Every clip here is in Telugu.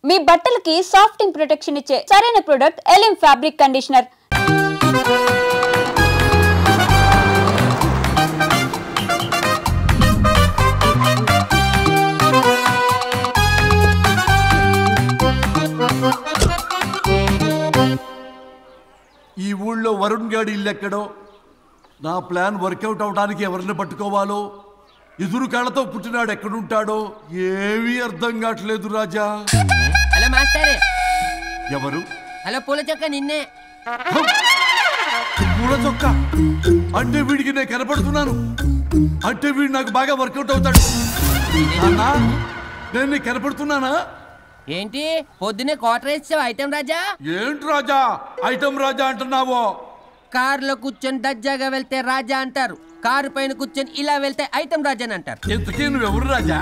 మీ బట్టలకి సాఫ్టింగ్ ప్రొటెక్షన్ ఇచ్చే సరైన ప్రొడక్ట్ ఎలిమ్ ఫ్యాబ్రిక్ కండిషనర్. ఈ ఊళ్ళో వరుణ్ గాడి ఇల్లు ఎక్కడో, నా ప్లాన్ వర్కౌట్ అవడానికి ఎవరిని పట్టుకోవాలో, ఎదురు కాళ్ళతో పుట్టినాడు ఎక్కడుంటాడో ఏమీ అర్థం కావట్లేదు రాజా. Hello master. ఎవరు? హలో పూల చొక్క నిన్నే. పూల చొక్క అంటే వీడికి నేను కనపడుతున్నాను, అంటే వీడు నాకు బాగా వర్కౌట్ అవుతాడు. నేను నీకు కనపడుతున్నానా? ఏంటి పొద్దునే క్వార్టర్ ఇచ్చావు ఐటమ్ రాజా? ఏంటి రాజా ఐటమ్ రాజా అంటున్నావో? కారులో కూర్చొని దర్జాగా వెళ్తే రాజా అంటారు, కారు పైన కూర్చొని ఇలా వెళ్తే ఐటమ్ రాజా అని అంటారు. ఇంతకీ నువ్వెవరు రాజా?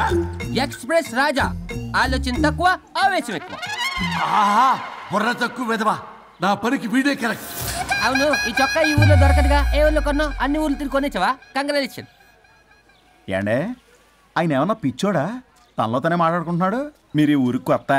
ఎక్స్ప్రెస్ రాజా. ఆలోచన తక్కువ, ఆవేశం ఎక్కువ. ఆహా, బుర్ర తక్కువ వెదవా. నా పనికి వీడే కరెక్ట్. అవును, ఈ చొక్కా ఈ ఊర్లో దొరకదుగా. ఏ ఊర్లో కొన్నావు? అన్ని ఊర్లు తిరిగి కొనేచ్చావా? కంగ్రాచులేషన్. ఏండే ఆయన ఏమన్నా పిచ్చోడా? తనలో తనే మాట్లాడుకుంటున్నాడు. మీరు ఈ ఊరికి కొత్త,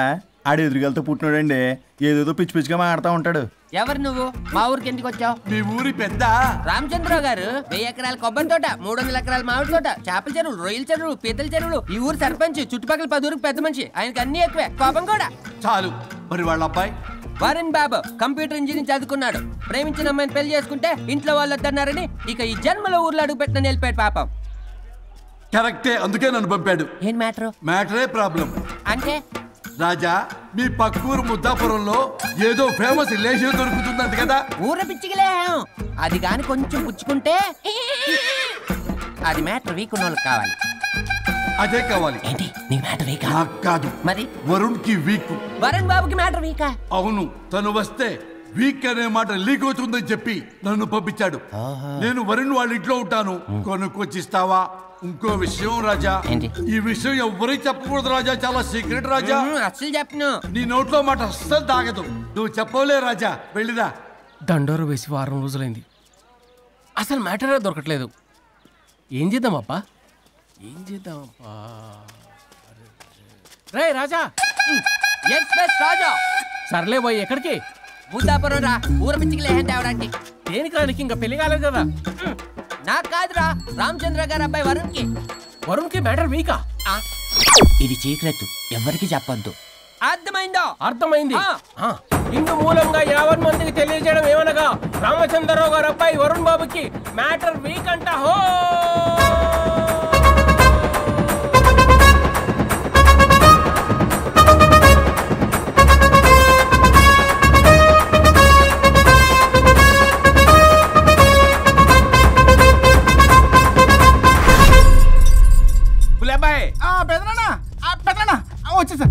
ఆడు ఎదురుగలతో పుట్టినాడండి. ఏదేదో పిచ్చి పిచ్చిగా మాట్లాడుతూ ఉంటాడు. ఎవరు నువ్వు? మా ఊరికి ఎందుకు వచ్చావు? మీ ఊరి పెద్ద రామచంద్రరావు గారు 1000 ఎకరాల కొబ్బరి తోట, 300 ఎకరాల మామిడి తోట, చేపల చెరువులు, రొయ్యల చెరువులు, పీతల చెరువులు. ఈ ఊరు సర్పంచ్, చుట్టుపక్కల 10 ఊరికి పెద్ద మనిషి. ఆయనకి అన్ని ఎక్కువే, కోపం కూడా. చాలు. మరి వాళ్ళ అబ్బాయి వరుణ్ బాబు కంప్యూటర్ ఇంజనీరింగ్ చదువుకున్నాడు. ప్రేమించిన అమ్మాయిని పెళ్లి చేసుకుంటే ఇంట్లో వాళ్ళు వద్దన్నారని ఇక ఈ జన్మలో ఊర్లో అడుగు పెట్టిన నిలిపాడు పాపం. కరెక్టే, అందుకే నన్ను పంపాడు. ఏం మ్యాటర్? మ్యాటరే ప్రాబ్లం. అంటే రాజా, మీ పక్కూరు ముద్దాపురంలో ఏదో ఫేమస్ రిలేషన్ దొరుకుతుందంట కదా? ఊర పిచ్చికిలే. అది గాని కొంచెం పుచ్చుకుంటే అది మ్యాటర్ వీక్ ఉన్న వాళ్ళకి కావాలి. అదే కావాలి. ఏంటి నీ మ్యాటర్ వీక్? నాకు కాదు, మరి వరుణ్ కి వీక్. వరుణ్ బాబుకి మ్యాటర్ వీకా? అవును, తను వస్తే వీక్ అనే మాట లీక్ అవుతుందని చెప్పి నన్ను పంపించాడు. నేను వరుణ్ వాళ్ళ ఇంట్లో ఉంటాను, కొనుక్కొచ్చిస్తావా? ఇంకో విషయం రాజా, ఈ విషయం ఎవరికి చెప్పకూడదు రాజా, చాలా సీక్రెట్ రాజా. అస్సలు చెప్పను. నీ నోట్లో మాట అస్సలు తాగదు. నువ్వు చెప్పవలే రాజా, వెళ్ళిరా. దండోరు వేసి వారం రోజులైంది, అసలు మ్యాటరే దొరకట్లేదు. ఏం చేద్దామప్పా? రే రాజా. ఎక్స్ప్రెస్ రాజా. సర్లే పోయి ఎక్కడికి? ముద్దాపురం రా, ఊర పిచ్చికిలే తేవడానికి. దేనికి రానికి? ఇంకా పెళ్లి కాలేదు కదా. నాకు కాదురా, రామచంద్ర గారు అబ్బాయి వరుణ్ కి. వరుణ్ కి మ్యాటర్ వీకా? ఇది సీక్రెట్, ఎవరికి చెప్పొద్దు. అర్థమైందో? అర్థమైంది. ఇందు మూలంగా 50 మందికి తెలియజేయడం ఏమనగా, రామచంద్రరావు గారు అబ్బాయి వరుణ్ బాబుకి మ్యాటర్ వీక్ అంట. హో వచ్చేసా.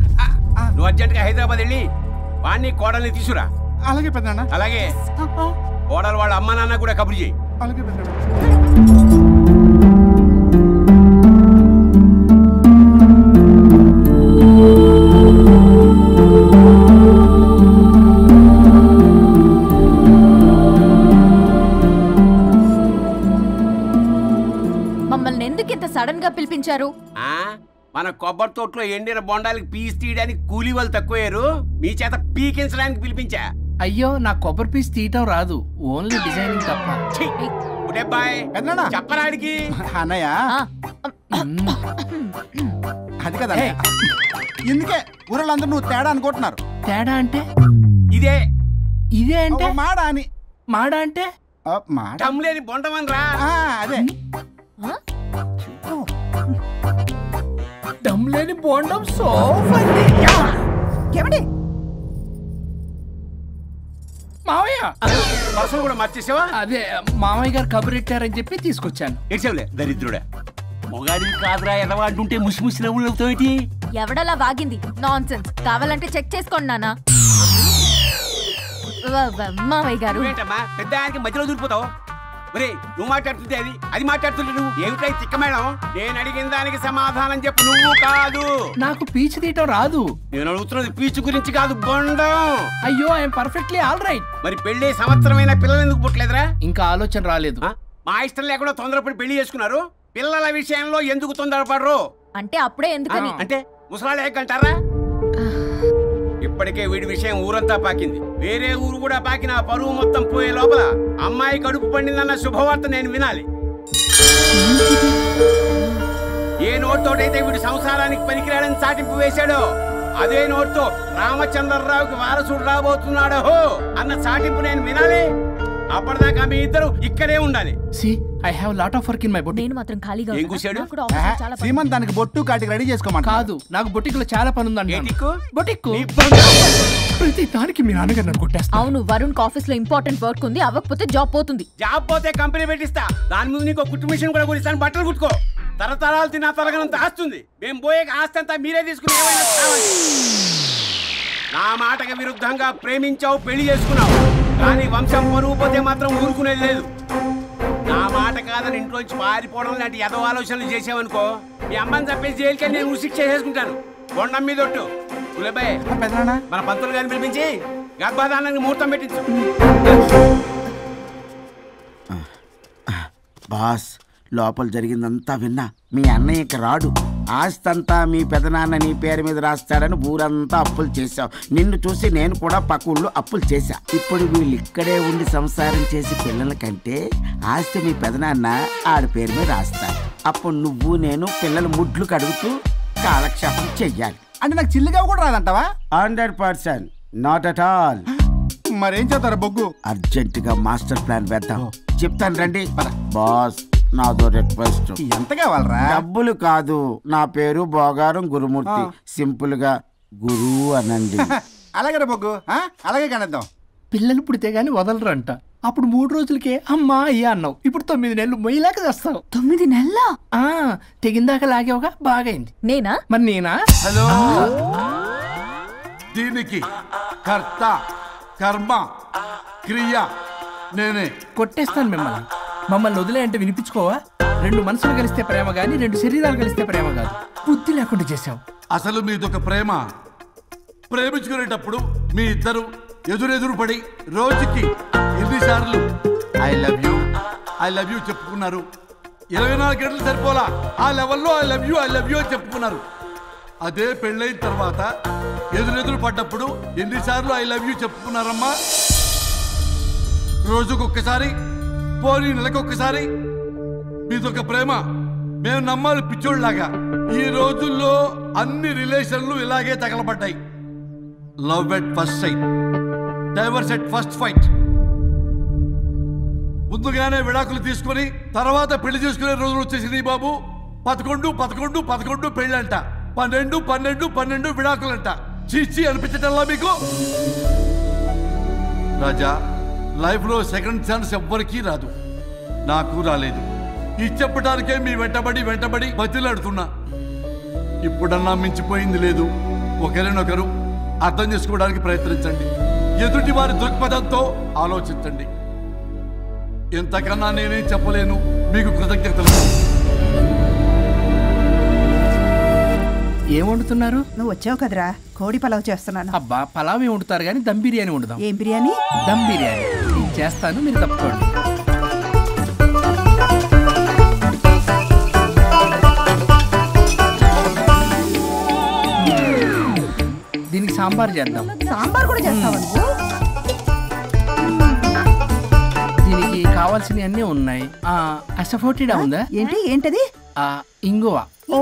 నువ్వు అర్జెంట్గా హైదరాబాద్ వెళ్ళి వాడిని కోడల్ని తీసుకురా. అలాగే పెద్దనా. అలాగే కోడలు వాళ్ళ అమ్మ నాన్న కూడా కబురు చేయి. అలాగే పెద్దనా. మమ్మల్ని ఎందుకు ఇంత సడన్ గా పిలిపించారు? మన కొబ్బరి తోటలో ఎండిన బొండాలకి పీస్ తీయడానికి కూలీ వాళ్ళు తక్కువయ్యారు, మీ చేత పీకించడానికి పిలిపించా. అయ్యో, నా కొబ్బరి పీస్ తీయటం రాదు, ఓన్లీ డిజైనింగ్ తప్ప. చెప్పరాడికి అన్నయ్య అది కదా. ఇందుకే ఊరలందరూ నువ్వు తేడా అనుకుంటున్నారు. తేడా అంటే ఇదే ఇదే అంటే మాడా అని. మాడా అంటే లేని బొండమని రా. అదే దమ్ లేని బోండం. ఏమండి మావయ్య పర్సలు కూడా మార్చేసావా? అదే మామయ్య గారు కబురెట్టారని చెప్పి తీసుకొచ్చాను. ఏడ్చావులే దరిద్రుడా. మొగాడిని కాదురా ఎదవా అంటుంటే ముసి ముసి నవ్వులు అవుతావేటి? ఎవడలా వాగింది? Nonsense. కావాలంటే చెక్ చేసుకోండి నాన్న. మామయ్య గారు ఏంటమ్మా పెద్ద ఆయనకి మధ్యలో దూరిపోతావు? ఒరే, నువ్వు మాట్లాడుతుంటే అది మాట్లాడుతుంటే నువ్వు ఏమిటై తిక్క మేడం? నేను అడిగిన దానికి సమాధానం చెప్పు. నువ్వు కాదు. నాకు పీచు తీయటం రాదు. నేను అడుగుతున్నది పీచు గురించి కాదు, బొండం. అయ్యో, ఐఎమ్ పర్ఫెక్ట్లీ ఆల్ రైట్. మరి పెళ్లి సంవత్సరమైన పిల్లలు ఎందుకు పుట్టలేదురా? ఇంకా ఆలోచన రాలేదు. మా ఇష్టం లేకుండా తొందరపడి పెళ్లి చేసుకున్నారు. పిల్లల విషయంలో ఎందుకు తొందరపడరు? అంటే అప్పుడే ఎందుకని? అంటే ముసలాళ్ళు ఏకంటారా? ఇప్పటికే వీడి విషయం ఊరంతా పాకింది. వేరే ఊరు కూడా పాకిన పరువు మొత్తం పోయే లోపల అమ్మాయి కడుపు పండిందన్న శుభవార్త నేను వినాలి. ఏ నోట్తోటైతే వీడు సంసారానికి పనికిరాడని చాటింపు వేశాడో అదే నోట్తో రామచంద్రరావుకి వారసుడు రాబోతున్నాడో అన్న చాటింపు నేను వినాలి. అప్పటిదాకా మీ ఇద్దరు ఇక్కడే ఉండాలి. I have lot of work in my boutique. నేను మాత్రం ఖాళీగా ఏం కూశాడు? శ్రీమంత్ దానికి బొట్టు కాటికి రెడీ చేసుకోమని కాదు, నాకు బొటిక్ లో చాలా పని ఉందండి. బొటిక్ ప్రతి దానికి మీ నాన్నగారు నన్ను కొట్టేస్తా. అవును, వరుణ్ ఆఫీస్ లో ఇంపార్టెంట్ వర్క్ ఉంది, అవ్వకపోతే జాబ్ పోతుంది. జాబ్ పోతే కంపెనీ పెట్టిస్తా. దాని ముందు నీకు కుట్టు మిషన్ కూడా కుడిస్తాను. బట్టలు కుట్టుకో. తరతరాలు తిన్నా తరగనంత ఆస్తుంది. మేము పోయే ఆస్తి అంతా మీరే తీసుకుని ఏమైనా కావాలి. నా మాటకి విరుద్ధంగా ప్రేమించావు, పెళ్లి చేసుకున్నావు, కానీ వంశం పరువు పోతే మాత్రం ఊరుకునేది లేదు. నా మాట కాదని ఇంట్లోంచి పారిపోవడం లాంటి ఎదో ఆలోచనలు చేసావనుకో, మీ అమ్మని చంపేసి జైలుకి నేను శిక్ష చేసుకుంటాను. కొండం మీద ఒట్టు. కులబాయ్, మన పంతులు గారిని పిలిపించి గర్భధానానికి ముహూర్తం పెట్టించు. బాస్, లోపల జరిగిందంతా విన్నా. మీ అన్నయ్యకి రాడు, ఆస్తంతా మీ పెదనాన్న నీ పేరు మీద రాస్తాడని ఊరంతా అప్పులు చేశావు. నిన్ను చూసి నేను కూడా పక్క ఊళ్ళో అప్పులు చేశా. ఇప్పుడు వీళ్ళు ఇక్కడే ఉండి సంసారం చేసి పిల్లల కంటే ఆస్తి మీ పెదనాన్న ఆడి పేరు మీద రాస్తాడు. అప్పుడు నువ్వు నేను పిల్లల ముడ్లు కడుగుతూ కాలక్షేపం చెయ్యాలి. అంటే నాకు చిల్లుగా కూడా రాదంటావా? 100%, నాట్ అట్ ఆల్. మరేం చేస్తారా బొగ్గు? అర్జెంటుగా మాస్టర్ ప్లాన్ వేద్దాం. చెప్తాను రండి. బాస్, నాదో రిక్వెస్ట్. ఎంత కావాలరా? డబ్బులు కాదు, నా పేరు బోగారం గురుమూర్తి. సింపుల్ గా గురు అనండి. అలాగే బొగ్గు, అలాగే కనేద్దాం. పిల్లలు పుడితే గానీ వదలరు అంట. అప్పుడు 3 రోజులకే అమ్మా అయ్యా అన్నావు. ఇప్పుడు 9 నెలలు మొయ్యలాక చేస్తావు. 9 నెలల తెగిందాక లాగేవగా, బాగైంది. నేనా? మరి నేనా? హలో, దీనికి కర్త కర్మ క్రియ నేనే. కొట్టేస్తాను మిమ్మల్ని. మమ్మల్ని వదిలే అంటే వినిపించుకోవా? 2 మనసులు కలిస్తే ప్రేమ గాని 2 శరీరాలు కలిస్తే ప్రేమ కాదు. బుద్ధి లేకుండా చేసావు. అసలు మీదొక ప్రేమ. ప్రేమించుకునేటప్పుడు మీ ఇద్దరు ఎదురెదురు పడి రోజుకి ఎన్నిసార్లు ఐ లవ్ యూ చెప్పుకున్నారు? 24 గంటలు సరిపోలా. ఆ లెవెల్లో ఐ లవ్ యూ అని చెప్పుకున్నారు. అదే పెళ్ళైన తర్వాత ఎదురెదురు పడ్డప్పుడు ఎన్నిసార్లు ఐ లవ్ యూ చెప్పుకున్నారమ్మా? రోజుకొక్కసారి, పోనీ నెలకొక్కసారి. మీదొక ప్రేమ. మేము నమ్మాలి పిచ్చోళ్ళలాగా. ఈ రోజుల్లో అన్ని రిలేషన్లు ఇలాగే తగలబడ్డాయి. Love at first sight, divorce at first fight. ముందుగానే విడాకులు తీసుకుని తర్వాత పెళ్లి చేసుకునే రోజులు వచ్చేసింది బాబు. 11 పెళ్ళంట, 12 విడాకులంట. చీచి అనిపించటల్లా మీకు? రాజా, లైఫ్ లో సెకండ్ ఛాన్స్ ఎవ్వరికీ రాదు. నాకు రాలేదు. ఈ చెప్పడానికే మీ వెంటబడి బతిలాడుతున్నా. ఇప్పుడన్నా మించిపోయింది లేదు. ఒకరినొకరు అర్థం చేసుకోవడానికి ప్రయత్నించండి. ఎదుటి వారి దృక్పథంతో ఆలోచించండి. ఎంతకన్నా నేనేం చెప్పలేను. మీకు కృతజ్ఞతలు. ఏం వండుతున్నారు? నువ్వు వచ్చావు కదరా, కోడి పలావ్ చేస్తున్నాను. అబ్బా, పలావ్ ఏం వండుతారు కానీ దమ్ బిర్యానీ వండుదాం. ఏం బిర్యానీ? దమ్ బిర్యానీ. నేను చేస్తాను, మీరు తప్పుకోండి. దీనికి సాంబార్ చేద్దాం. సాంబార్ కూడా చేస్తావా నువ్వు? దీనికి కావాల్సినవి అన్నీ ఉన్నాయి. అసఫోటిడా ఉందా? ఏంటది? ఇంగువ. ఓ,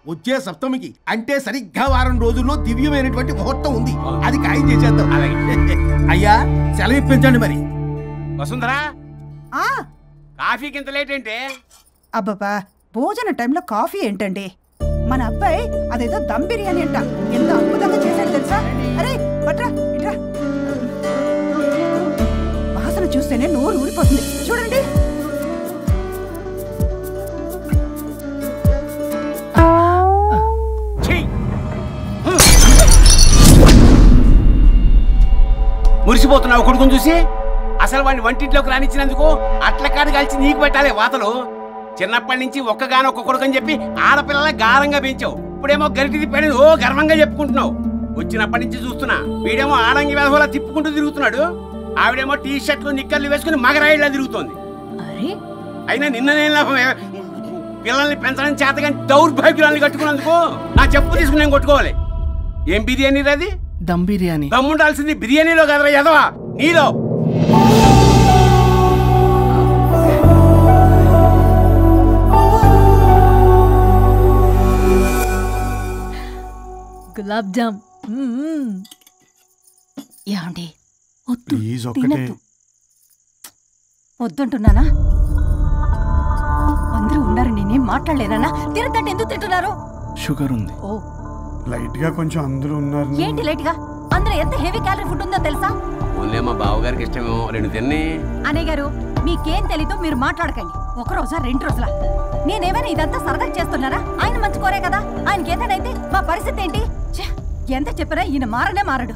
వచ్చే సప్తమికి అంటే సరిగ్గా వారం రోజుల్లో దివ్యమైనటువంటి ముహూర్తం ఉంది. అది ఖాయం చేసేద్దాం. అయ్యా, సెలవు ఇప్పించండి మరి. వసుంధరా, కాఫీకి ఇంత లేట్ ఏంటే? అబ్బబ్బా, భోజన టైంలో కాఫీ ఏంటండి? మన అబ్బాయి అదేదో దమ్ బిర్యానీ అంట, ఎంత అద్భుతంగా చేశాడు తెలుసా? అరే పట్రా, ఇట్రా. వాసన చూస్తేనే నోరు ఊరిపోతుంది. చూడండి. మురిసిపోతున్నావు కొడుకుని చూసి? అసలు వాడిని వంటింట్లోకి రానిచ్చినందుకు అట్ల కాడు కలిసి నీకు పెట్టాలి వాతలు. చిన్నప్పటి నుంచి ఒక్కగానొక్క కొడుకు అని చెప్పి ఆడపిల్లల గారంగా పెంచావు. ఇప్పుడేమో గరిటి తిప్పాడని ఓ గర్వంగా చెప్పుకుంటున్నావు. వచ్చినప్పటి నుంచి చూస్తున్నా, వీడేమో ఆడంగి వెధవలా తిప్పుకుంటూ తిరుగుతున్నాడు. ఆవిడేమో టీ షర్ట్లు నిక్కర్లు వేసుకుని మగరాయిలా తిరుగుతోంది. అయినా నిన్న నేను లాభం, పిల్లల్ని పెంచడానికి చేతగా దౌర్భాగ్యురాన్ని కట్టుకున్నందుకు నా చెప్పు తీసుకుని నేను కొట్టుకోవాలి. ఏం బిర్యానీ అది? దమ్ బిర్యానీ. దమ్ముండాల్సింది బిర్యానీలో కదరా ఎదవా, నీలో. గులాబ్ జామ్. ఏమండి వద్దుంటున్నానా? అందరూ ఉన్నారు, నేనేం మాట్లాడలేనా? తినద్దంటే ఎందుకు తింటున్నారు? షుగర్ ఉంది. ఓ లైట్ గా కొంచెం అందరూ ఉన్నారు. ఏంటి లైట్ గా? అందులో ఎంత హెవీ క్యాలరీ ఫుడ్ ఉందో తెలుసా? ఓన్లీ మా బావగారికి ఇష్టమేమో, 2 తిన్ని. అన్నయ్య గారు మీకేం తెలీదో మీరు మాట్లాడకండి. 1 రోజా 2 రోజులా? నేనేమైనా ఇదంతా సరదా చేస్తున్నారా? ఆయన మంచి కోరే కదా. ఆయనకి ఏదైతే మా పరిస్థితి ఏంటి? ఎంత చెప్పినా ఈయన మారనే మారడు.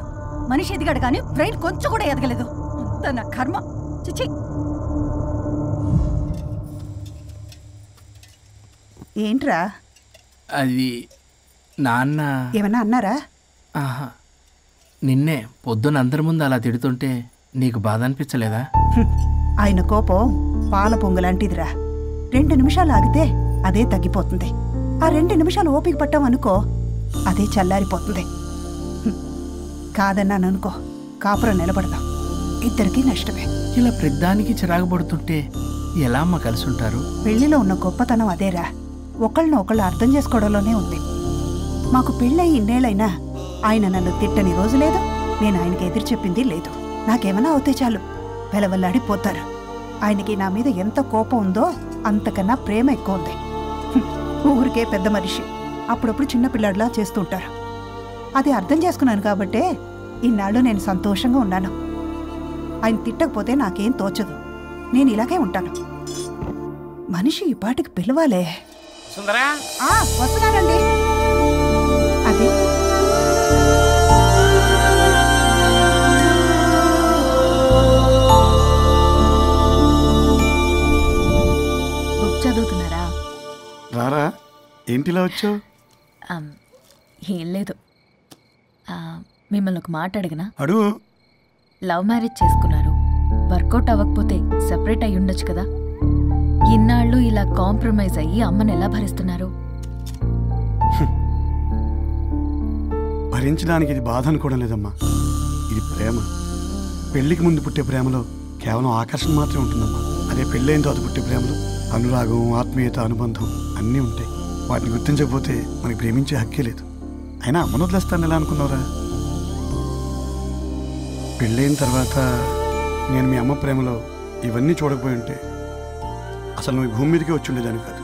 మనిషి ఎదిగాడు కానీ బ్రెయిన్ కొంచెం కూడా ఎదగలేదు. అంత నా కర్మ. చిచి. ఏంట్రా? అది నాన్న ఏమన్నా అన్నారా? ఆహా, నిన్నే పొద్దున అందరి ముందు అలా తిడుతుంటే నీకు బాధ అనిపించలేదా? ఆయన కోపం పాల పొంగులాంటిదిరా. 2 నిమిషాలు ఆగితే అదే తగ్గిపోతుంది. ఆ 2 నిమిషాలు ఓపిక పట్టామనుకో అదే చల్లారిపోతుంది. కాదన్నాననుకో కాపురం నిలబడదాం, ఇద్దరికీ నష్టమే. ఇలా ప్రతిదానికి చిరాకు పడుతుంటే ఎలా అమ్మ కలిసి ఉంటారు? పెళ్లిలో ఉన్న గొప్పతనం అదేరా, ఒకళ్ళను ఒకళ్ళు అర్థం చేసుకోవడంలోనే ఉంది. మాకు పెళ్ళయి ఇన్నేళ్ళైనా ఆయన నన్ను తిట్టని రోజు లేదు, నేను ఆయనకి ఎదురు చెప్పింది లేదు. నాకేమైనా అవుతే చాలు వెలవల్లాడిపోతారు. ఆయనకి నా మీద ఎంత కోపం ఉందో అంతకన్నా ప్రేమ ఎక్కువ ఉంది. ఊరికే పెద్ద మనిషి, అప్పుడప్పుడు చిన్నపిల్లాడిలా చేస్తుంటారు. అది అర్థం చేసుకున్నాను కాబట్టే ఇన్నాళ్ళు నేను సంతోషంగా ఉన్నాను. ఆయన తిట్టకపోతే నాకేం తోచదు, నేను ఇలాగే ఉంటాను. మనిషి ఈ పాటికి పిలవాలే. సుందరా వస్తున్నానండి. అది బుక్ చదువుతున్నారా? రారా, ఏంటిలా వచ్చావు? ఏం లేదు, మిమ్మల్ని ఒక మాట అడిగినా? అడుగు. లవ్ మ్యారేజ్ చేసుకున్నారు, వర్కౌట్ అవ్వకపోతే సెపరేట్ అయి ఉండొచ్చు కదా. ఇన్నాళ్ళు ఇలా కాంప్రమైజ్ అయ్యి అమ్మని ఎలా భరిస్తున్నారు? భరించడానికి ఇది బాధ అనుకోవడం లేదమ్మా, ఇది ప్రేమ. పెళ్లికి ముందు పుట్టే ప్రేమలో కేవలం ఆకర్షణ మాత్రమే ఉంటుందమ్మా. అదే పెళ్ళైన తర్వాత పుట్టే ప్రేమలో అనురాగం, ఆత్మీయత, అనుబంధం అన్నీ ఉంటాయి. వాటిని గుర్తించకపోతే మనకి ప్రేమించే హక్కే లేదు. అయినా అమ్మను వదిలేస్తాను ఎలా అనుకున్నావురా? పెళ్ళైన తర్వాత నేను మీ అమ్మ ప్రేమలో ఇవన్నీ చూడకపోయి ఉంటే అసలు నువ్వు భూమి మీదకే వచ్చి ఉండేదాన్ని కాదు.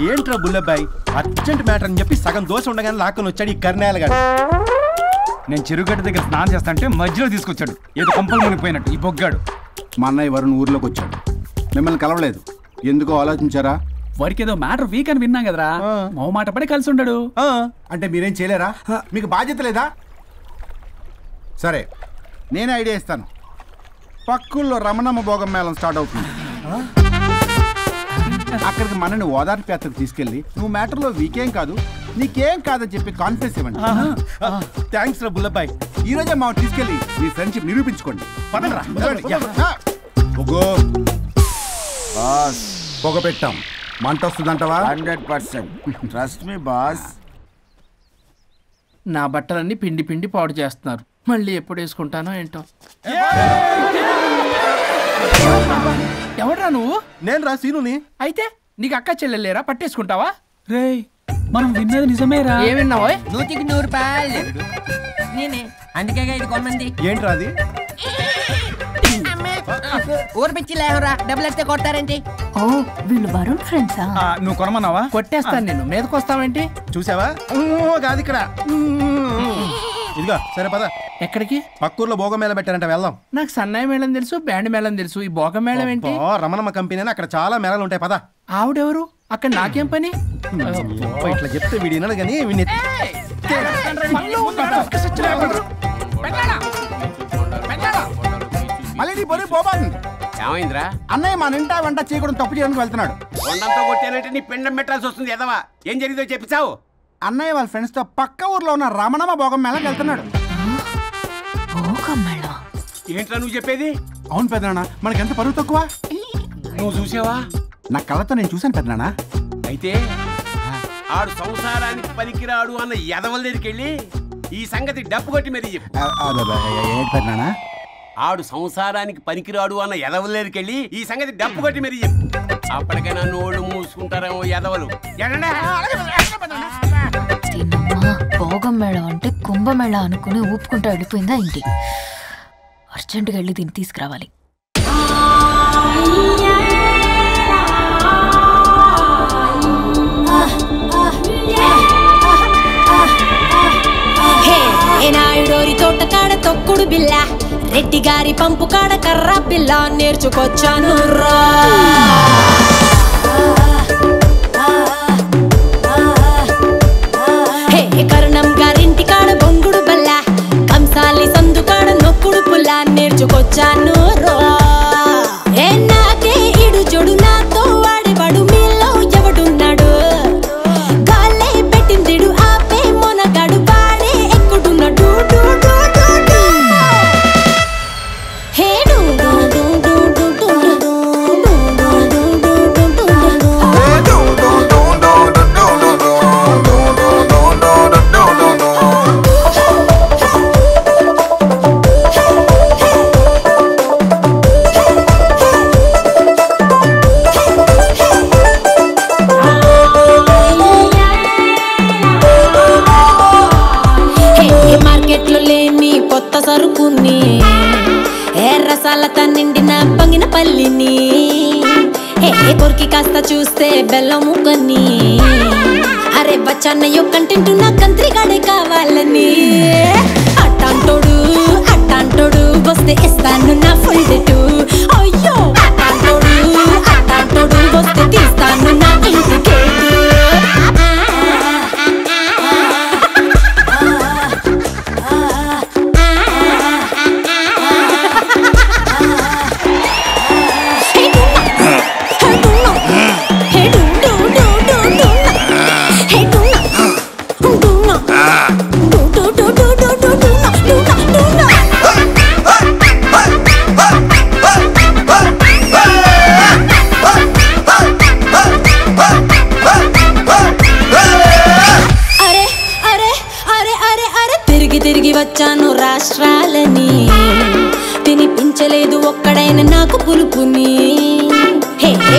ఏంట్రా బుల్లబ్బాయి, అర్జెంట్ మ్యాటర్ అని చెప్పి సగం దోశ ఉండగానే లాక్కొని వచ్చాడు ఈ కర్ణాలగాడు. నేను చెరుగడ్డ దగ్గర స్నానం చేస్తాంటే మధ్యలో తీసుకొచ్చాడు, ఏదో కొంపలు మునిగిపోయినట్టు ఈ బొగ్గాడు. మా అన్నయ్య వరుణ్ ఊర్లోకి వచ్చాడు, మిమ్మల్ని కలవలేదు. ఎందుకో ఆలోచించారా? వారికి ఏదో మ్యాటర్ వీక్ అని విన్నాం కదరా, మాట పడి కలిసి ఉండడు. అంటే మీరేం చేయలేరా? మీకు బాధ్యత లేదా? సరే, నేనే ఐడియా ఇస్తాను. పక్కుల్లో రమణమ్మ భోగం మేళం స్టార్ట్ అవుతుంది. అక్కడికి మనని ఓదార్పు యాత్రకు తీసుకెళ్ళి నువ్వు మ్యాటర్లో వీకేం కాదు, నీకేం కాదని చెప్పి కాన్ఫిడెన్స్ ఇవ్వండి. థ్యాంక్స్ రా బుల్లబ్బాయి. ఈ రోజే మా తీసుకెళ్ళి మీ ఫ్రెండ్షిప్ నిరూపించుకోండి. పొగ పెట్టాం, మంట వస్తుందంటవా? 100% ట్రస్ట్ మీ బాస్. నా బట్టలన్నీ పిండి పిండి పాడు చేస్తున్నారు, మళ్ళీ ఎప్పుడు వేసుకుంటానో ఏంటో. ఎవడ్రా నువ్వు? నేను రా సీనుని. అయితే నీకు అక్క చెల్లెలేరా, పట్టేసుకుంటావా? రేయ్, మనం విన్నది నిజమేరా. ఏం విన్నావో? 100కి 100 రూపాయలు నేనే, అందుకే ఇది కొమ్మంది. ఏంట్రా అది? ఊరు పిచ్చి లేవరా, డబ్బులు ఎత్తే కొడతారేంటి? ఓ, వీళ్ళు వరుణ్ ఫ్రెండ్సా? నువ్వు కొనమన్నావా? కొట్టేస్తాను నేను, మీదకొస్తావేంటి? చూసావా? కాదు ఇక్కడ. ఇదిగో సరే పద. ఎక్కడికి? పక్కూర్లో భోగం మేళం పెట్టారంట, వెళ్దాం. నాకు సన్నాయి మేళం తెలుసు, బ్యాండ్ మేళం తెలుసు, ఈ భోగం మేళం ఏంటి? రమణమ్మ కంపెనీ అని అక్కడ చాలా మేళాలు ఉంటాయి, పద. ఆవిడెవరు? అక్కడ నాకేం పని? ఇట్లా చెప్తే వీడి వినడు కానీ మళ్ళీ నీ బొరి పోబాను. ఏమైందిరా? అన్నయ్య మన ఇంటా వెంట చీకడం తప్పు చేయడానికి వెళ్తున్నాడు. కొండంతో కొట్టానంటే నీ పిండం పెట్టాల్సి వస్తుంది ఎదవా. ఏం జరిగిందో చెప్పిస్తావు? అన్నయ్య వాళ్ళ ఫ్రెండ్స్ తో పక్క ఊర్లో ఉన్న రమణమ్మ భోగం మేళకి వెళ్తున్నాడు. ఏంట్రా నువ్వు చెప్పేది? అవును పెద్దనాన్న, మనకెంత పరువు తక్కువ. నువ్వు చూసావా? నా కళ్ళతో నేను చూశాను పెద్దనాన్న. అయితే ఆడు సంసారానికి పనికిరాడు అన్న ఎదవల దగ్గరికి వెళ్ళి ఈ సంగతి డప్పు కొట్టి మరి చెప్పు. పెద్దనాన్న, ఆడు సంసారానికి పనికిరాడు అన్న ఎదవల దగ్గరికి వెళ్ళి ఈ సంగతి డప్పు కొట్టి మరి చెప్పు. అప్పటికైనా నోళ్ళు మూసుకుంటారేమో ఎదవలు. భోగం మేళం అంటే కుంభమేళ అనుకుని ఊపుకుంటూ వెళ్ళిపోయిందా ఇంటి. అర్జెంటుగా వెళ్ళి దీన్ని తీసుకురావాలి. నాయుడోరి తోట కాడ తొక్కుడు బిల్ల, రెడ్డి గారి పంపు కాడ కర్ర పిల్ల నేర్చుకొచ్చాను రా. కరుణం గారింటి కాడ బొంగుడు బల్ల, కంసాలి సందు కాడ నొక్కుడు పుల్ల నేర్చుకొచ్చాను రా. నాకే ఇడు జొడు నాతో వాడేవాడు మీలో ఎవడున్నాడు. గాలే పెట్టిందిడు ఆపే మొనగాడు వాడే ఎక్కుడున్నాడు. మార్కెట్లో లేని కొత్త సరుకుని, ఎర్రసాలతో నిండిన పంగిన పల్లిని, కొరికి కాస్త చూస్తే బెల్లం ముక్కని, అరే బచ్చన్నయ్యో కంటెంట్ నా కంత్రిగాడే కావాలని. అట్టాంటోడు వస్తే ఇస్తాను నా ఫుల్ డేటు. అయ్యో అట్టాంటోడు వస్తే తీస్తాను నా ఇంటికేటు. తిరిగి వచ్చాను రాష్ట్రాలని, తినిపించలేదు ఒక్కడైన నాకు పులుపుని.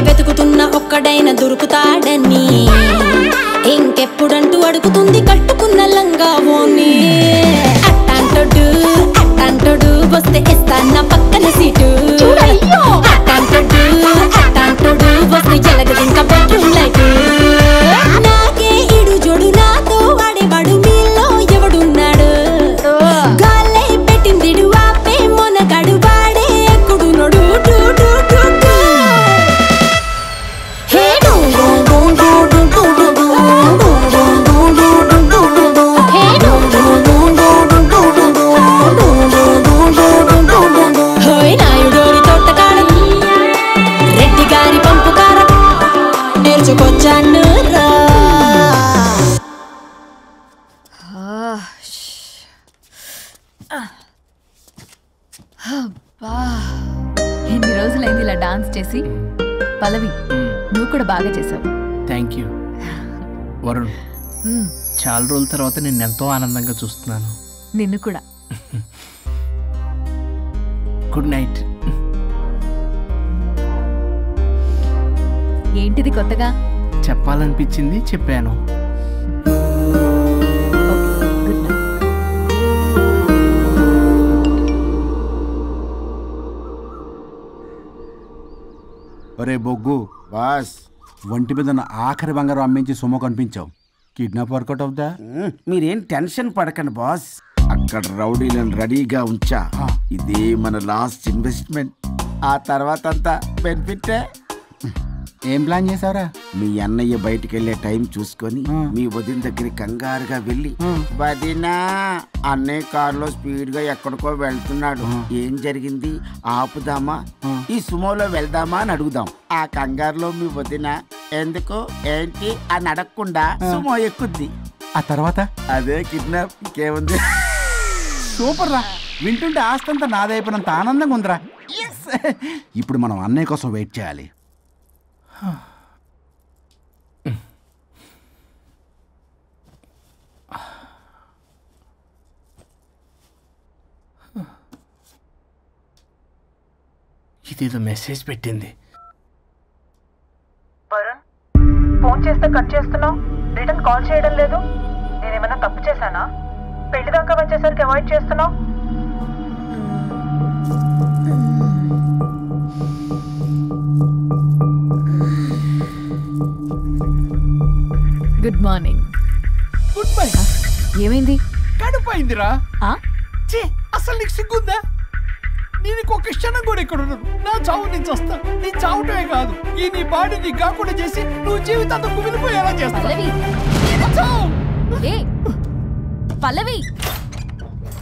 వెతుకుతున్న ఒక్కడైన దొరుకుతాడని, ఇంకెప్పుడంటూ అడుగుతుంది కట్టుకున్న లంగా ఓని. అట్టాంటోడు వస్తే ఇస్తాను పక్కన సీటు. అట్టాంటోడు వస్తే జలగదు ఇంకా బెడ్రూమ్ లైట్. నాకే ఇడు జోడు నాతో వాడేవాడు మీలో ఎవడున్నాడు. గాలే పెట్టిందిడు ఆపే మొనగాడు వాడే ఎక్కుడున్నాడు. నాయుడోరి తోట కాడ రెడ్డి గారి పంపు కాడ నేర్చుకొచ్చాను రా. ఎన్ని రోజులైంది ఇలా డాన్స్ చేసి. పల్లవి, నువ్వు కూడా బాగా చేసావు. Thank you Varun. చాలా రోజుల తర్వాత నేను ఎంతో ఆనందంగా చూస్తున్నాను. నిన్ను కూడా. Good night. ఏంటిది కొత్తగా? చెప్పాలనిపించింది చెప్పాను. ఒరే బొగ్గు బాస్, ఒంటి మీద ఆఖరి బంగారం అమ్మించి సొమ్ము కనిపించావు. కిడ్నాప్ వర్కౌట్ అవుతా? మీరేం టెన్షన్ పడకండి బాస్. అక్కడ రౌడీలను రెడీగా ఉంచా. ఇదే మన లాస్ట్ ఇన్వెస్ట్మెంట్. ఆ తర్వాత అంతా బెనిఫిట్. ఏం ప్లాన్ చేశారా? మీ అన్నయ్య బయటికి వెళ్ళే టైం చూసుకొని మీ వదిన దగ్గరికి కంగారుగా వెళ్ళి, వదినా అన్నయ్య కారులో స్పీడ్ గా ఎక్కడికో వెళ్తున్నాడు, ఏం జరిగింది, ఆపుదామా, ఈ సుమోలో వెళ్దామా అని అడుగుదాం. ఆ కంగారులో మీ వదిన ఎందుకు ఏంటి అని అడగకుండా సుమో ఎక్కుద్ది. ఆ తర్వాత అదే కిడ్నాప్. ఇంకేముంది? సూపర్ రా, వింటుంటే ఆస్తంతా నాదైపోయినంత ఆనందంగా ఉందిరా. ఇప్పుడు మనం అన్నయ్య కోసం వెయిట్ చేయాలి. ఇదేదో మెసేజ్ పెట్టింది. వరుణ్, ఫోన్ చేస్తే కట్ చేస్తున్నావు, రిటర్న్ కాల్ చేయడం లేదు. నేనేమన్నా తప్పు చేశానా? పెళ్లి దాకా వచ్చేసరికి అవాయిడ్ చేస్తున్నావు. Good morning. Good bye. ఏమైంది? కడుపైందిరా. అసలు నీకు సిగ్గుందా? నేను ఒక క్షణం కూడా ఇక్కడ ఉన్నాను. నా చావు నుంచి వస్తా. నీ చావటమే కాదు, ఈ నీ బాడీ నీకు కాకుండా చేసి నువ్వు జీవితాంతం కుమిలిపోయేలా చేస్తా. పల్లవి,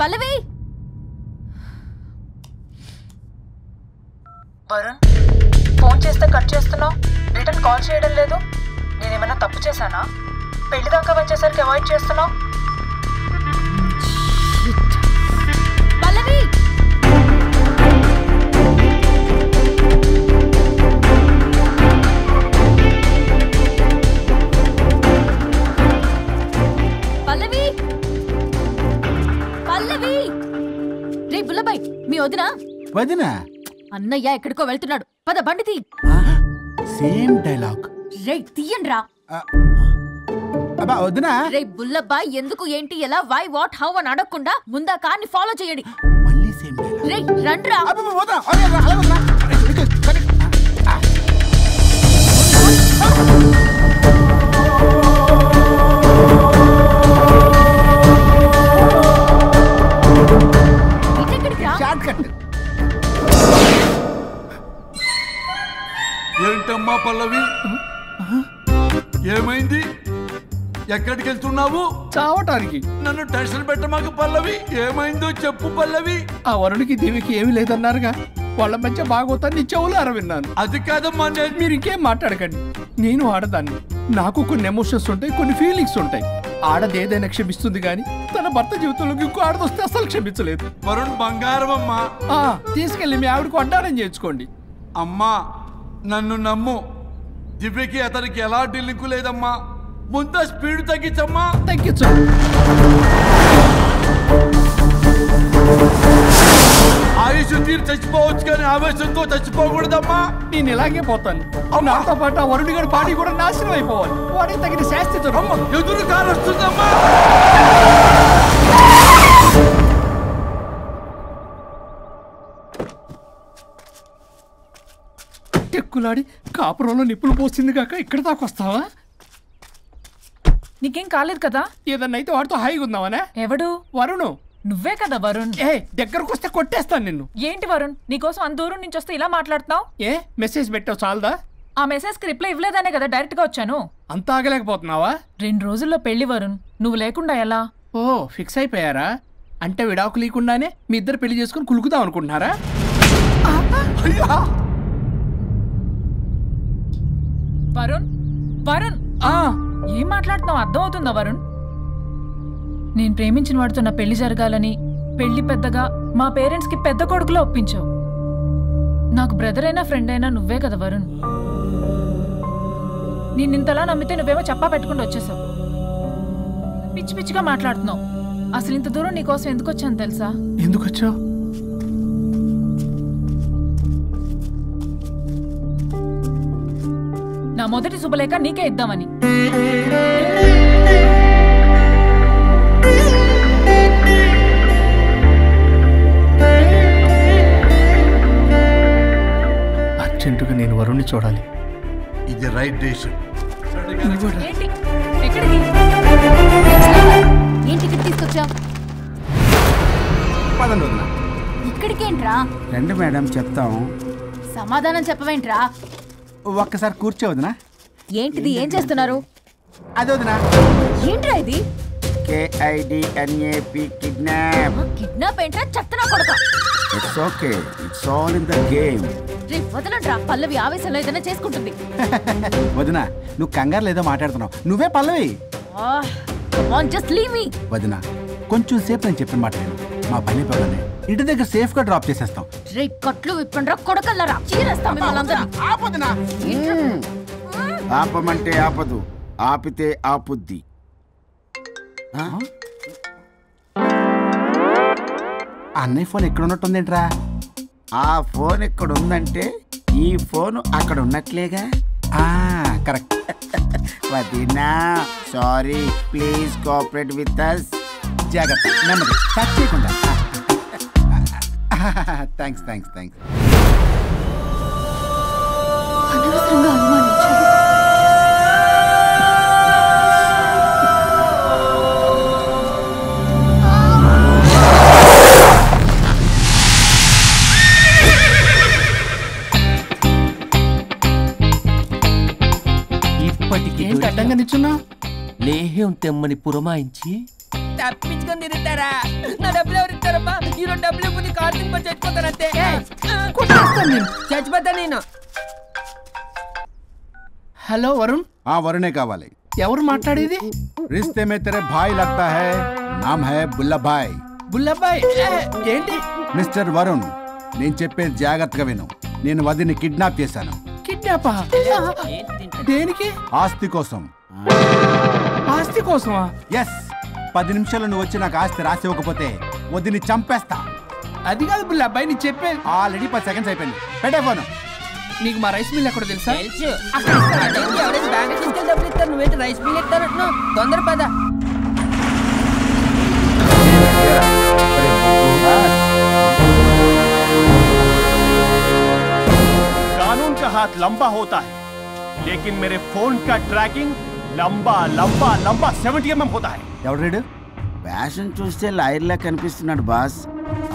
పల్లవి. వరుణ్, ఫోన్ చేస్తే కట్ చేస్తున్నావు, రిటర్న్ కాల్ చేయడం లేదు. నేనేమన్నా తప్పు చేశానా? పెళ్లి దాకా వచ్చేసరికి అవాయిడ్ చేస్తున్నావు. పల్లవి, పల్లవి, పల్లవి. రే బుల్లబాయ్, మీ వదినా? వదినా? అన్నయ్య ఎక్కడికో వెళ్తున్నాడు, పద బండి తీ. Same dialogue. రే తీయండి రా. వదినా? రే బుల్లబాయ్, ఎందుకు ఏంటి ఎలా వై వాట్ హౌ అని అడగకుండా ముందా కార్ని ఫాలో చేయండి. రే రండ్రా. ఏంటమ్మా పల్లవి, ఏమైంది? ఎక్కడికి వెళ్తున్నావు? చావటానికి. నన్ను టెన్షన్ పెట్టమాకు పల్లవి. ఏమైందో చెప్పు పల్లవి. ఆ వరుడికి దేవికి ఏమీ లేదన్నారుగా, వాళ్ళ మధ్య బాగోతా నీ చెవులారా విన్నాను. అది కాదమ్మా. మీరు ఇంకేం మాట్లాడకండి. నేను ఆడదాన్ని, నాకు కొన్ని ఎమోషన్స్ ఉంటాయి, కొన్ని ఫీలింగ్స్ ఉంటాయి. ఆడది ఏదైనా క్షమిస్తుంది కానీ తన భర్త జీవితంలోకి ఇంకో ఆడదొస్తే అసలు క్షమించలేదు. వరుణ్ బంగారం అమ్మా. తీసుకెళ్ళి మీ ఆవిడకు అడ్డానం చేయించుకోండి. అమ్మా నన్ను నమ్ము, దివ్యకి అతనికి ఎలాంటి లింకు లేదమ్మా. ముందు స్పీడ్ తగ్గించమ్మా. తగ్గించు. ఆయుష్ తీరు చచ్చిపోవచ్చు కానీ ఆవేశంతో చచ్చిపోకూడదమ్మా. నేను ఇలాగే పోతాను. నాతో పాటు ఆ వరుడి గారి పార్టీ కూడా నాశనం అయిపోవాలి. వాడికి తగిన శాస్తి ఎదురు కారు వస్తుందమ్మా. టెక్కులాడి కాపురంలో నిప్పులు పోస్తుంది కాక ఇక్కడ దాకా వస్తావా? నీకేం కాలేదు కదా? ఏదన్నా అయితే వాడితో హాయిగా ఉందామనే. ఎవడు? వరుణు. నువ్వే కదా వరుణ్. దగ్గరకు వస్తే కొట్టేస్తాను నిన్ను. ఏంటి వరుణ్, నీకోసం అంత దూరం నుంచి వస్తే ఇలా మాట్లాడుతున్నావు? మెసేజ్ పెట్టావు చాలదా? ఆ మెసేజ్ కి రిప్లై ఇవ్వలేదనే కదా డైరెక్ట్ గా వచ్చాను. అంత ఆగలేకపోతున్నావా? 2 రోజుల్లో పెళ్లి వరుణ్, నువ్వు లేకుండా ఎలా? ఫిక్స్ అయిపోయారా? అంటే విడాకు లేకుండానే మీ ఇద్దరు పెళ్లి చేసుకుని కులుకుదాం అనుకుంటున్నారా? వరుణ్, వరుణ్ ఏం మాట్లాడుతున్నావు? అర్థం అవుతుందా వరుణ్? నేను ప్రేమించిన వాడితో నా పెళ్లి జరగాలని పెళ్లి పెద్దగా మా పేరెంట్స్ కి పెద్ద కొడుకులో ఒప్పించావు. నాకు బ్రదర్ అయినా ఫ్రెండ్ అయినా నువ్వే కదా వరుణ్. నిన్నింతలా నమ్మితే నువ్వేమో చెప్పా పెట్టుకుంటూ వచ్చేసావు. పిచ్చి పిచ్చిగా మాట్లాడుతున్నావు. అసలు ఇంత దూరం నీకోసం ఎందుకు వచ్చాను తెలుసా? ఎందుకు వచ్చావు? నా మొదటి శుభలేఖ నీకే ఇద్దామని. అర్జెంటుగా నేను వరుణ్ణి చూడాలి. ఇది రైట్ డెసిషన్. ఏంటి? ఎక్కడికి? ఏంటి ఇక్కడ తీసుకొచ్చావు? ఇక్కడికేంట్రా? రండి మేడం చెప్తాం. సమాధానం చెప్పవేంట్రా? ఒక్కసారి కూర్చోవద్దునా? ఏంటిది? ఏం చేస్తున్నారు? అది వదినా. ఏంట్రా ఇది? KIDNAP kidnap. కిడ్నాప్ ఏంట్రా చెత్తనా కొడక? It's okay, it's all in the game. రే వదలండ్రా, పల్లవి ఆవేశంలో ఏదైనా చేసుకుంటుంది. వదినా నువ్వు కంగారు లేదో మాట్లాడుతున్నావు. నువ్వే పల్లవి. Just leave me. వదినా కొంచెం సేపు నేను చెప్పిన మాట విను. మా పని పగలనే ఇంటి దగ్గర సేఫ్ గా డ్రాప్ చేసేస్తాం. రే కట్లు విప్పండ్రా కొడకల్లరా, చీరేస్తాం మిమ్మల్ని అందరినీ. ఆపొదినా. ఆపమంటే ఆపదు, ఆపితే ఆపుద్ది. అన్నయ్య ఫోన్ ఎక్కడ ఉన్నట్టుందేంట్రా? ఆ ఫోన్ ఎక్కడ ఉందంటే ఈ ఫోన్ అక్కడ ఉన్నట్లేగా. కరెక్ట్. వదినా sorry, please cooperate with us. జాగ్రత్త, నెమ్మది, టచ్ చేయకుండా. Thanks thanks thanks. అనవసరంగా అనుమానించాను. ఏంటి అడ్డంగా నిల్చున్నా? లేహ్యం తెమ్మని పురమాయించి తప్పించుకొని తిరుగుతారా? నా డబ్బులు ఎవరు ఇస్తారమ్మా? ఈరోజు డబ్బులు ఇవ్వని కార్తీక్ పని చచ్చిపోతానంతే. చచ్చిపోతా నేను. హలో వరుణ్. వరుణే కావాలి. ఎవరు మాట్లాడేది? रिश्ते में तेरे भाई लगता है, नाम है बुल्लाभाई. బుల్లబ్బాయ్ ఏంటి? మిస్టర్ వరుణ్, నేను చెప్పేది జాగ్రత్తగా విను. నేను వదిని కిడ్నాప్ చేశాను. కిడ్నాపా? దేనికి? ఆస్తి కోసం. ఆస్తి కోసమా? ఎస్. 10 నిమిషాలు నువ్వు వచ్చి నాకు ఆస్తి రాసి ఇవ్వకపోతే వదిని చంపేస్తా. అది కాదు బుల్లబ్బాయ్, నీ చెప్పే. ఆల్రెడీ 10 సెకండ్స్ అయిపోయింది. పెట్టే ఫోను. నీకు మా రైస్ మిల్ ఎక్కడ తెలుసా? తెలుసు. ఎవరైనా బ్యాంక్ తీసుకెళ్ళి డబ్బులు ఇస్తారు, నువ్వేంటి రైస్ మిల్ ఇస్తారంటున్నావు? తొందర పద. कानून का हाथ लंबा होता है, लेकिन मेरे फोन का ट्रैकिंग लंबा लंबा लंबा 70 mm होता है. ఎవడు? ఫ్యాషన్ చూస్తే లాయర్లా కనిపిస్తున్నాడు బాస్.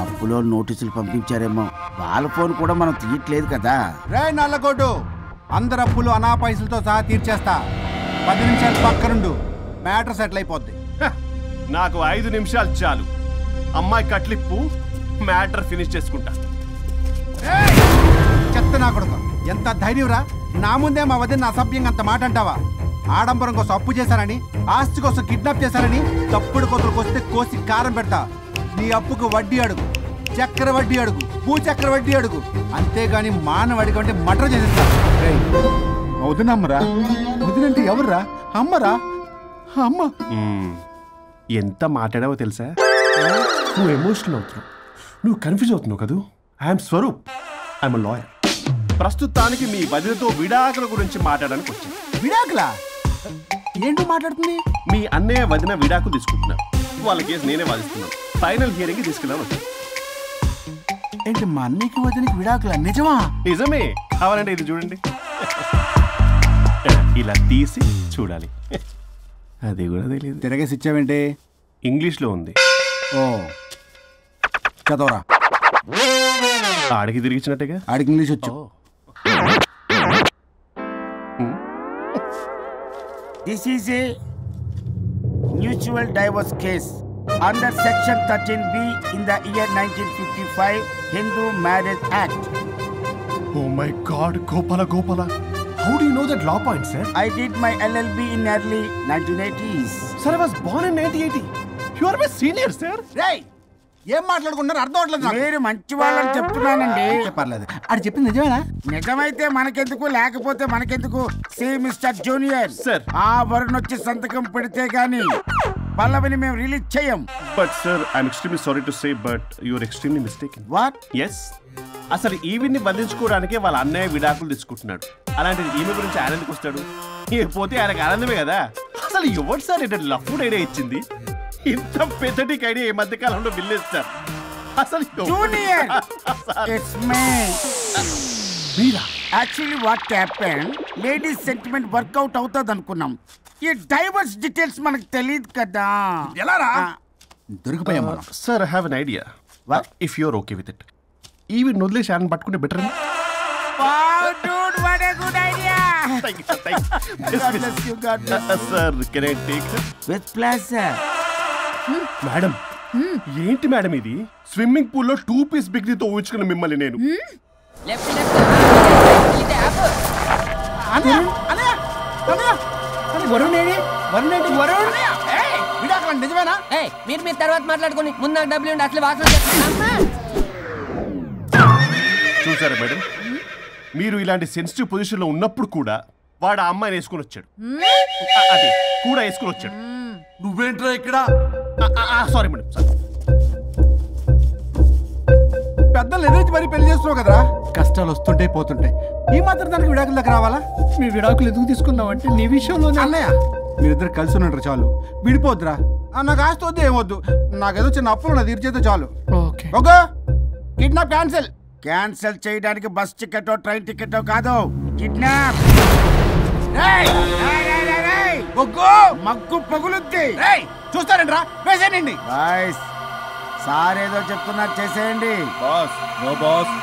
అప్పులో నోటీసులు పంపించారేమో, వాళ్ళ ఫోన్ కూడా మనం తీయట్లేదు కదా. రే నల్లగొడ్డు, అందరు అప్పులు అనా పైసలతో సహా తీర్చేస్తా. 10 నిమిషాలు పక్కనుండు, మ్యాటర్ సెటిల్ అయిపోద్ది. నాకు 5 నిమిషాలు చాలు. అమ్మాయి కట్లిప్పు, మ్యాటర్ ఫినిష్ చేసుకుంటా. చెత్త నా కొడుకు, ఎంత ధైర్యంరా! నా ముందే మా వదిన అసభ్యంగా అంత మాట అంటావా? ఆడంబరం కోసం అప్పు చేశారని, ఆస్తి కోసం కిడ్నాప్ చేశారని తప్పుడు కొతులకు వస్తే కోసి కారం పెడతా. నీ అప్పుకు వడ్డీ అడుగు, చక్కెర వడ్డీ అడుగు, భూచక్ర వడ్డీ అడుగు, అంతేగాని మానవ అడిగి అంటే మటర్ చేసేస్తా. వదినమ్మరా? వదినంటే ఎవర్రా? అమ్మరా? అమ్మ. ఎంత మాట్లాడావో తెలుసా? నువ్వు ఎమోషనల్ అవుతున్నావు, నువ్వు కన్ఫ్యూజ్ అవుతున్నావు కదూ. I'm Swaroop, I'm lawyer. ప్రస్తుతానికి మీ వదినతో విడాకుల గురించి మాట్లాడడానికి వచ్చాను. విడాకులా? ఏంటో మాట్లాడుతుంది? మీ అన్నయ్య వదిన విడాకులు తీసుకుంటున్నారు. వాళ్ళ కేసు నేనే వాదిస్తున్నాను. ఫైనల్ హియరింగ్ తీసుకెళ్ళాను వచ్చాను. ఏంటి మా అన్నయ్యకి వదినకి విడాకులా? నిజమా? నిజమే. కావాలంటే ఇది చూడండి. ఇలా తీసి చూడాలి. అది కూడా తెలియదు. తిరగేసి ఇచ్చావేంటి? ఇంగ్లీష్లో ఉంది. ఓ చదవరా. ఆడికి తిరిగిచ్చినట్టుగా. ఆడికి ఇంగ్లీష్ వచ్చు. This is a mutual divorce case under section 13B in the year 1955 Hindu Marriage Act. Oh my God, Gopala. How do you know that law point, sir? I did my LLB in early 1980s. Sir, I was born in 1980. You are my senior, sir. Ray! ఏం మాట్లాడుకున్నారు అర్థం అవట్లేదు. మీరు మంచి వాళ్ళని చెప్తున్నానండి. పర్లేదు. అది చెప్పింది నిజమేనా? నిజమైతే మనకెందుకు, లేకపోతే మనకెందుకు? సి మిస్టర్ జూనియర్ సార్, ఆ వరుణ్ వచ్చి సంతకం పెడితే గానీ పల్లవిని మేము రిలీజ్ చేయం. But sir, I'm extremely sorry to say, but you're extremely mistaken. What? Yes. అసలు ఈవిని బంధించుకోవడానికే వాళ్ళ అన్నయ్య విడాకులు తీసుకుంటున్నాడు. అలాంటిది ఈమె గురించి ఆనందకు వస్తాడు. పోతే ఆయనకు ఆనందమే కదా. అసలు ఎవరు సార్ ఏంటంటే లఫ్డ్ ఐడియా ఇచ్చింది? ఇంత పెద్దటికి ఐడియా ఈ మధ్య కాలంలో విల్లేస్తారు. అసలు జూనియర్, ఇట్స్ మీ. మీరా? Actually what happen, ladies sentiment work out అవుతుంది అనుకున్నాం. ఈ డైవర్స్ డీటెయిల్స్ మనకు తెలియదు కదా. ఎలా రా? దొరికిపోయాం. Sir, I have an idea. If you're okay with it, ఈవిని వదిలేసి ఆయన పట్టుకుంటే better. Dude, what a good idea. Sir can I take with pleasure. Madam ఏంటి మేడం ఇది? స్విమ్మింగ్ పూల్ లో 2 పీస్ బిగ్నీతో ఊహించుకున్న మిమ్మల్ని నేను. నిజమేనా? మీరు తర్వాత మాట్లాడుకుని ముందు నాకు డబ్బులు ఉండి అసలు వాసన చూసారా మేడం, మీరు ఇలాంటి సెన్సిటివ్ పొజిషన్ లో ఉన్నప్పుడు కూడా వాడు ఆ అమ్మాయిని వేసుకుని వచ్చాడు. అది కూడా వేసుకుని వచ్చాడు. నువ్వేంట్రా ఇక్కడ? Sorry madam, sorry. పెద్దలు ఎదురు మరి పెళ్లి చేస్తున్నావు కదరా, కష్టాలు వస్తుంటాయి పోతుంటాయి, ఈ మాత్రం దానికి విడాకుల దగ్గర రావాలా? మీ విడాకులు ఎందుకు తీసుకున్నావు అంటే నీ విషయంలో అన్నయ్య మీరిద్దరు కలిసి ఉన్నట్టు చాలు, విడిపోద్దురా. నాకు ఆస్తి వద్దు ఏమొద్దు, నాకేదో చిన్న అప్పులు నా తీర్చేదో చాలు. Okay kidnap cancel. క్యాన్సిల్ చేయడానికి బస్ టికెట్ ట్రైన్ టికెట్ కాదు, కిడ్నాప్. మగ్గు పగులుద్ది. చూస్తారంట్రా, వేసేయండి. సార్ ఏదో చెప్తున్నారు, చేసేయండి. Boss no boss.